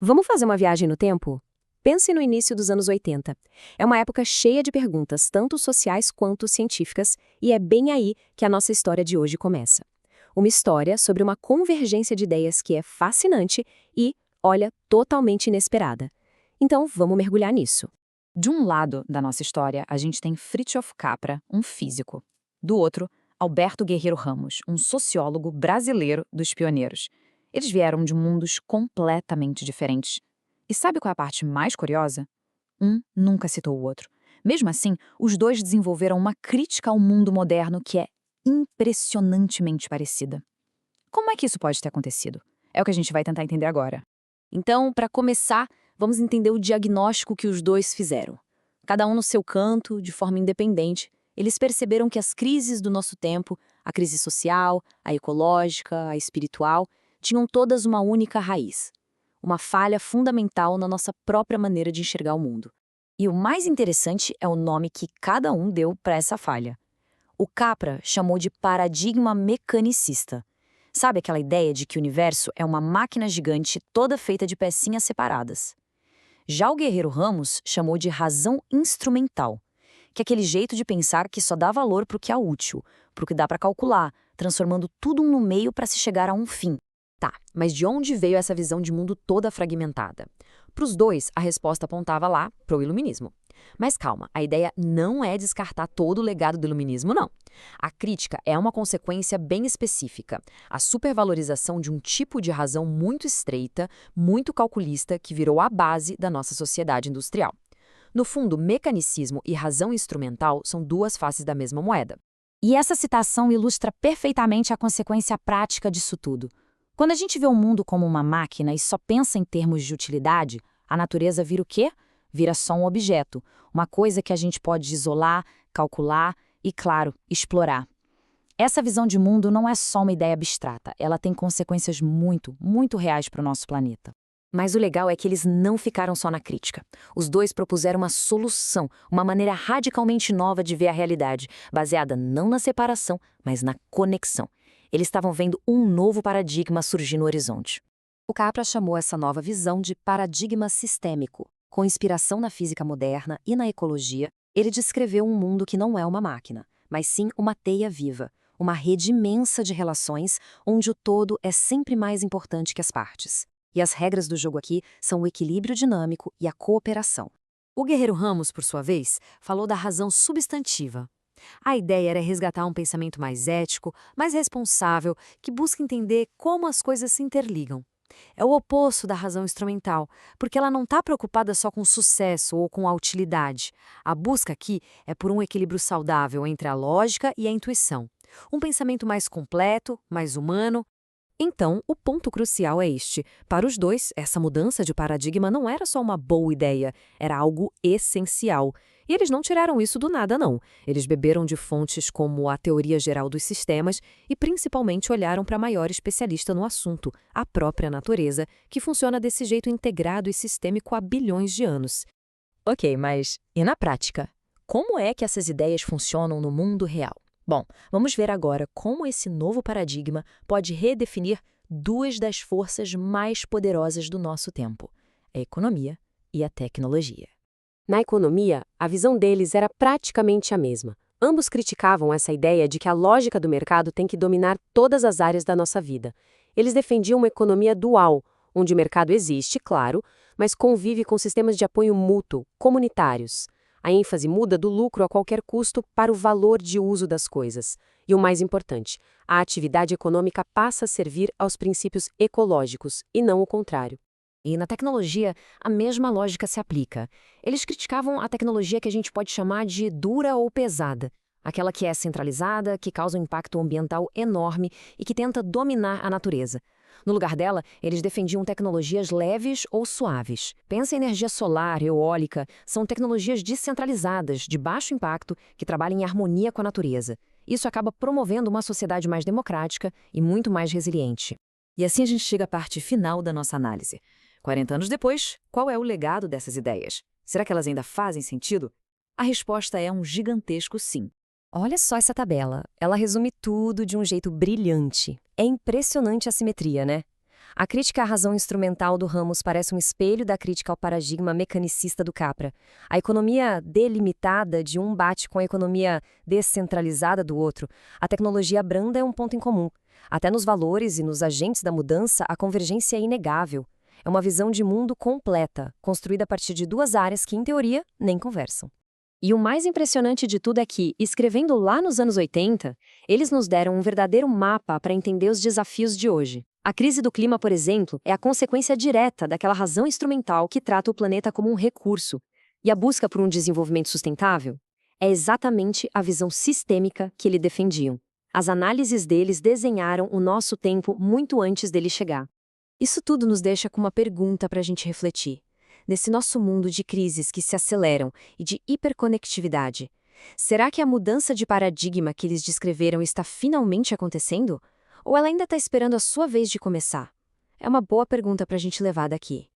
Vamos fazer uma viagem no tempo? Pense no início dos anos 80. É uma época cheia de perguntas, tanto sociais quanto científicas, e é bem aí que a nossa história de hoje começa. Uma história sobre uma convergência de ideias que é fascinante e, olha, totalmente inesperada. Então, vamos mergulhar nisso. De um lado da nossa história, a gente tem Fritjof Capra, um físico. Do outro, Alberto Guerreiro Ramos, um sociólogo brasileiro dos pioneiros. Eles vieram de mundos completamente diferentes. E sabe qual é a parte mais curiosa? Um nunca citou o outro. Mesmo assim, os dois desenvolveram uma crítica ao mundo moderno que é impressionantemente parecida. Como é que isso pode ter acontecido? É o que a gente vai tentar entender agora. Então, para começar, vamos entender o diagnóstico que os dois fizeram. Cada um no seu canto, de forma independente, eles perceberam que as crises do nosso tempo, a crise social, a ecológica, a espiritual, tinham todas uma única raiz. Uma falha fundamental na nossa própria maneira de enxergar o mundo. E o mais interessante é o nome que cada um deu para essa falha. O Capra chamou de paradigma mecanicista. Sabe aquela ideia de que o universo é uma máquina gigante toda feita de pecinhas separadas? Já o Guerreiro Ramos chamou de razão instrumental, que é aquele jeito de pensar que só dá valor para o que é útil, para o que dá para calcular, transformando tudo no meio para se chegar a um fim. Tá, mas de onde veio essa visão de mundo toda fragmentada? Para os dois, a resposta apontava lá para o iluminismo. Mas calma, a ideia não é descartar todo o legado do iluminismo, não. A crítica é uma consequência bem específica, a supervalorização de um tipo de razão muito estreita, muito calculista, que virou a base da nossa sociedade industrial. No fundo, mecanicismo e razão instrumental são duas faces da mesma moeda. E essa citação ilustra perfeitamente a consequência prática disso tudo. Quando a gente vê o mundo como uma máquina e só pensa em termos de utilidade, a natureza vira o quê? Vira só um objeto, uma coisa que a gente pode isolar, calcular e, claro, explorar. Essa visão de mundo não é só uma ideia abstrata, ela tem consequências muito, muito reais para o nosso planeta. Mas o legal é que eles não ficaram só na crítica. Os dois propuseram uma solução, uma maneira radicalmente nova de ver a realidade, baseada não na separação, mas na conexão. Eles estavam vendo um novo paradigma surgir no horizonte. O Capra chamou essa nova visão de paradigma sistêmico. Com inspiração na física moderna e na ecologia, ele descreveu um mundo que não é uma máquina, mas sim uma teia viva, uma rede imensa de relações onde o todo é sempre mais importante que as partes. E as regras do jogo aqui são o equilíbrio dinâmico e a cooperação. O Guerreiro Ramos, por sua vez, falou da razão substantiva. A ideia era resgatar um pensamento mais ético, mais responsável, que busca entender como as coisas se interligam. É o oposto da razão instrumental, porque ela não está preocupada só com o sucesso ou com a utilidade. A busca aqui é por um equilíbrio saudável entre a lógica e a intuição. Um pensamento mais completo, mais humano. Então, o ponto crucial é este. Para os dois, essa mudança de paradigma não era só uma boa ideia, era algo essencial. E eles não tiraram isso do nada, não. Eles beberam de fontes como a teoria geral dos sistemas e principalmente olharam para a maior especialista no assunto, a própria natureza, que funciona desse jeito integrado e sistêmico há bilhões de anos. Ok, mas e na prática? Como é que essas ideias funcionam no mundo real? Bom, vamos ver agora como esse novo paradigma pode redefinir duas das forças mais poderosas do nosso tempo: a economia e a tecnologia. Na economia, a visão deles era praticamente a mesma. Ambos criticavam essa ideia de que a lógica do mercado tem que dominar todas as áreas da nossa vida. Eles defendiam uma economia dual, onde o mercado existe, claro, mas convive com sistemas de apoio mútuo, comunitários. A ênfase muda do lucro a qualquer custo para o valor de uso das coisas. E o mais importante, a atividade econômica passa a servir aos princípios ecológicos, e não o contrário. E na tecnologia, a mesma lógica se aplica. Eles criticavam a tecnologia que a gente pode chamar de dura ou pesada. Aquela que é centralizada, que causa um impacto ambiental enorme e que tenta dominar a natureza. No lugar dela, eles defendiam tecnologias leves ou suaves. Pensa em energia solar, eólica, são tecnologias descentralizadas, de baixo impacto, que trabalham em harmonia com a natureza. Isso acaba promovendo uma sociedade mais democrática e muito mais resiliente. E assim a gente chega à parte final da nossa análise. 40 anos depois, qual é o legado dessas ideias? Será que elas ainda fazem sentido? A resposta é um gigantesco sim. Olha só essa tabela. Ela resume tudo de um jeito brilhante. É impressionante a simetria, né? A crítica à razão instrumental do Ramos parece um espelho da crítica ao paradigma mecanicista do Capra. A economia delimitada de um bate com a economia descentralizada do outro. A tecnologia branda é um ponto em comum. Até nos valores e nos agentes da mudança, a convergência é inegável. É uma visão de mundo completa, construída a partir de duas áreas que, em teoria, nem conversam. E o mais impressionante de tudo é que, escrevendo lá nos anos 80, eles nos deram um verdadeiro mapa para entender os desafios de hoje. A crise do clima, por exemplo, é a consequência direta daquela razão instrumental que trata o planeta como um recurso. E a busca por um desenvolvimento sustentável é exatamente a visão sistêmica que eles defendiam. As análises deles desenharam o nosso tempo muito antes dele chegar. Isso tudo nos deixa com uma pergunta para a gente refletir. Nesse nosso mundo de crises que se aceleram e de hiperconectividade, será que a mudança de paradigma que eles descreveram está finalmente acontecendo? Ou ela ainda está esperando a sua vez de começar? É uma boa pergunta para a gente levar daqui.